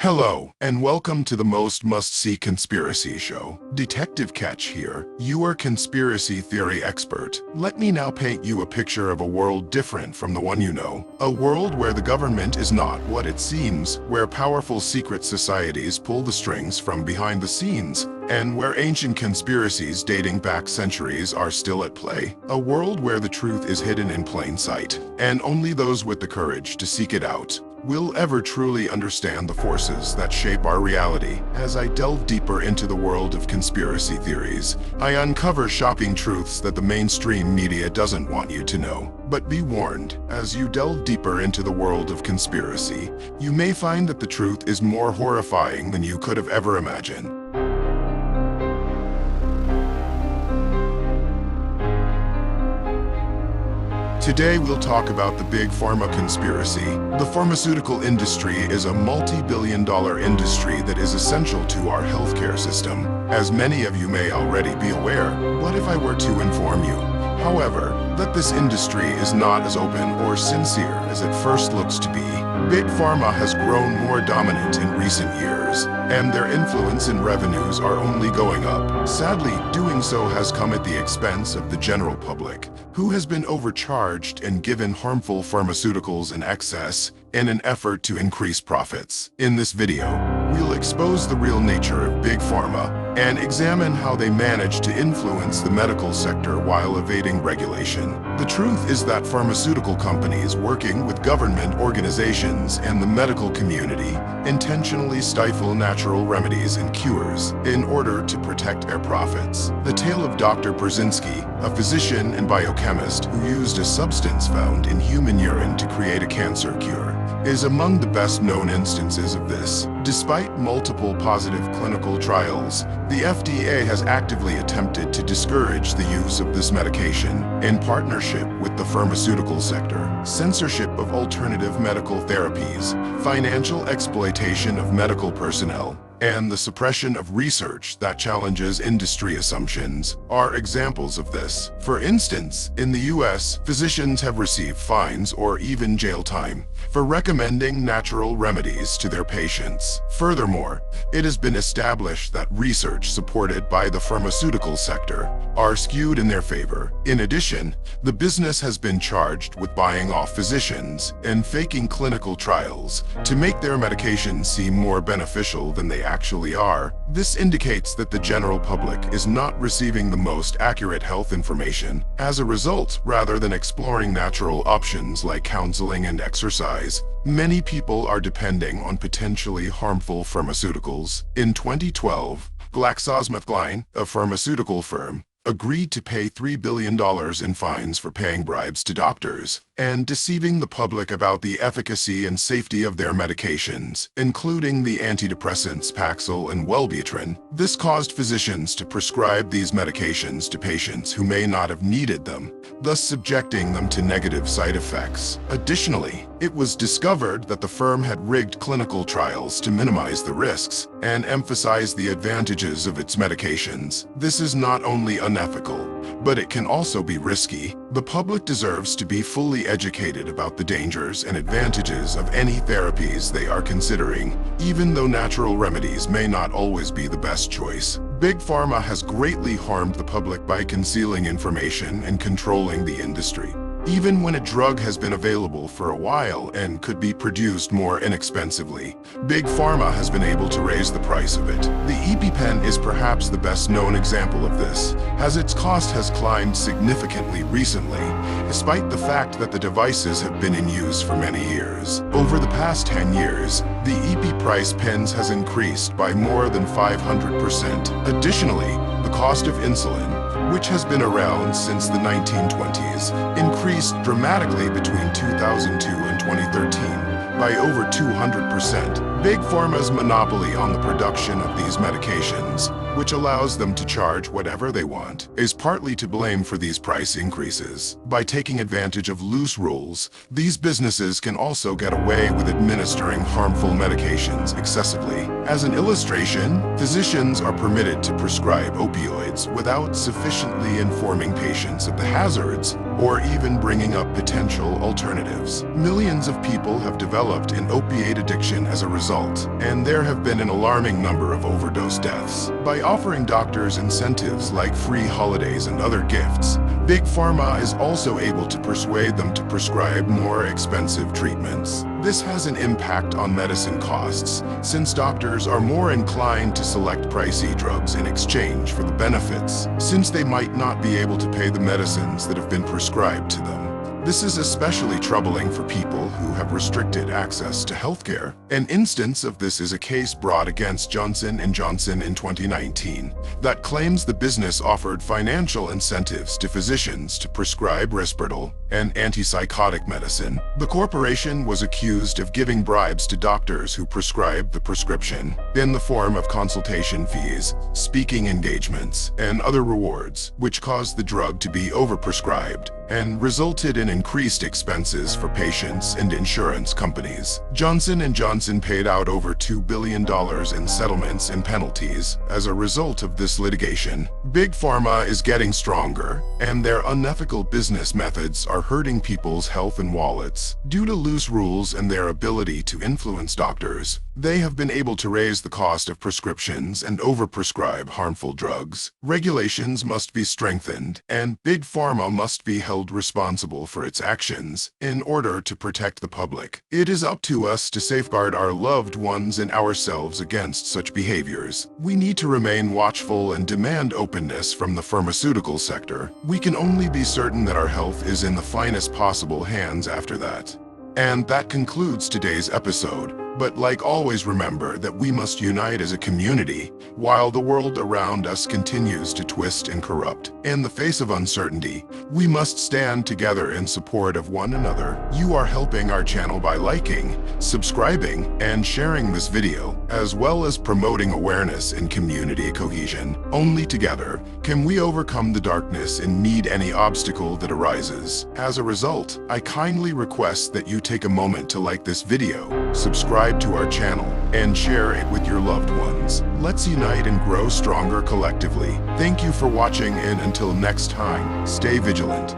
Hello, and welcome to the most must-see conspiracy show. Detective Catch here, your conspiracy theory expert. Let me now paint you a picture of a world different from the one you know. A world where the government is not what it seems, where powerful secret societies pull the strings from behind the scenes, and where ancient conspiracies dating back centuries are still at play. A world where the truth is hidden in plain sight, and only those with the courage to seek it out will ever truly understand the forces that shape our reality. As I delve deeper into the world of conspiracy theories, I uncover shocking truths that the mainstream media doesn't want you to know. But be warned, as you delve deeper into the world of conspiracy, you may find that the truth is more horrifying than you could have ever imagined. Today we'll talk about the big pharma conspiracy. The pharmaceutical industry is a multi-billion-dollar industry that is essential to our healthcare system. As many of you may already be aware, what if I were to inform you, however, that this industry is not as open or sincere as it first looks to be? Big Pharma has grown more dominant in recent years, and their influence and revenues are only going up. Sadly, doing so has come at the expense of the general public, who has been overcharged and given harmful pharmaceuticals in excess in an effort to increase profits. In this video, we'll expose the real nature of Big Pharma and examine how they manage to influence the medical sector while evading regulation. The truth is that pharmaceutical companies working with government organizations and the medical community intentionally stifle natural remedies and cures in order to protect their profits. The tale of Dr. Brzezinski, a physician and biochemist who used a substance found in human urine to create a cancer cure, is among the best-known instances of this. Despite multiple positive clinical trials, the FDA has actively attempted to discourage the use of this medication in partnership with the pharmaceutical sector. Censorship of alternative medical therapies, financial exploitation of medical personnel, and the suppression of research that challenges industry assumptions are examples of this. For instance, in the US, physicians have received fines or even jail time for recommending natural remedies to their patients. Furthermore, it has been established that research supported by the pharmaceutical sector are skewed in their favor. In addition, the business has been charged with buying off physicians and faking clinical trials to make their medications seem more beneficial than they actually are. This indicates that the general public is not receiving the most accurate health information. As a result, rather than exploring natural options like counseling and exercise, many people are depending on potentially harmful pharmaceuticals. In 2012, GlaxoSmithKline, a pharmaceutical firm, agreed to pay $3 billion in fines for paying bribes to doctors and deceiving the public about the efficacy and safety of their medications, including the antidepressants Paxil and Wellbutrin. This caused physicians to prescribe these medications to patients who may not have needed them, thus subjecting them to negative side effects. Additionally, it was discovered that the firm had rigged clinical trials to minimize the risks and emphasize the advantages of its medications. This is not only unethical, but it can also be risky. The public deserves to be fully educated about the dangers and advantages of any therapies they are considering, even though natural remedies may not always be the best choice. Big Pharma has greatly harmed the public by concealing information and controlling the industry. Even when a drug has been available for a while and could be produced more inexpensively, Big Pharma has been able to raise the price of it. The EpiPen is perhaps the best-known example of this, as its cost has climbed significantly recently, despite the fact that the devices have been in use for many years. Over the past 10 years, the EpiPrice pens has increased by more than 500%. Additionally, the cost of insulin, which has been around since the 1920s, increased dramatically between 2002 and 2013 by over 200%. Big Pharma's monopoly on the production of these medications, which allows them to charge whatever they want, is partly to blame for these price increases. By taking advantage of loose rules, these businesses can also get away with administering harmful medications excessively. As an illustration, physicians are permitted to prescribe opioids without sufficiently informing patients of the hazards or even bringing up potential alternatives. Millions of people have developed an opiate addiction as a result result, and there have been an alarming number of overdose deaths. By offering doctors incentives like free holidays and other gifts, Big Pharma is also able to persuade them to prescribe more expensive treatments. This has an impact on medicine costs, since doctors are more inclined to select pricey drugs in exchange for the benefits, since they might not be able to pay the medicines that have been prescribed to them. This is especially troubling for people who have restricted access to healthcare. An instance of this is a case brought against Johnson & Johnson in 2019 that claims the business offered financial incentives to physicians to prescribe Risperdal, an antipsychotic medicine. The corporation was accused of giving bribes to doctors who prescribed the prescription in the form of consultation fees, speaking engagements, and other rewards, which caused the drug to be overprescribed and resulted in increased expenses for patients and insurance companies. Johnson & Johnson paid out over $2 billion in settlements and penalties as a result of this litigation. Big Pharma is getting stronger, and their unethical business methods are hurting people's health and wallets. Due to loose rules and their ability to influence doctors, they have been able to raise the cost of prescriptions and overprescribe harmful drugs. Regulations must be strengthened, and Big Pharma must be held responsible for its actions in order to protect the public. It is up to us to safeguard our loved ones and ourselves against such behaviors. We need to remain watchful and demand openness from the pharmaceutical sector. We can only be certain that our health is in the finest possible hands after that. And that concludes today's episode. But like always, remember that we must unite as a community while the world around us continues to twist and corrupt. In the face of uncertainty, we must stand together in support of one another. You are helping our channel by liking, subscribing, and sharing this video, as well as promoting awareness and community cohesion. Only together can we overcome the darkness and meet any obstacle that arises. As a result, I kindly request that you take a moment to like this video, subscribe to our channel, and share it with your loved ones. Let's unite and grow stronger collectively. Thank you for watching, and until next time, stay vigilant.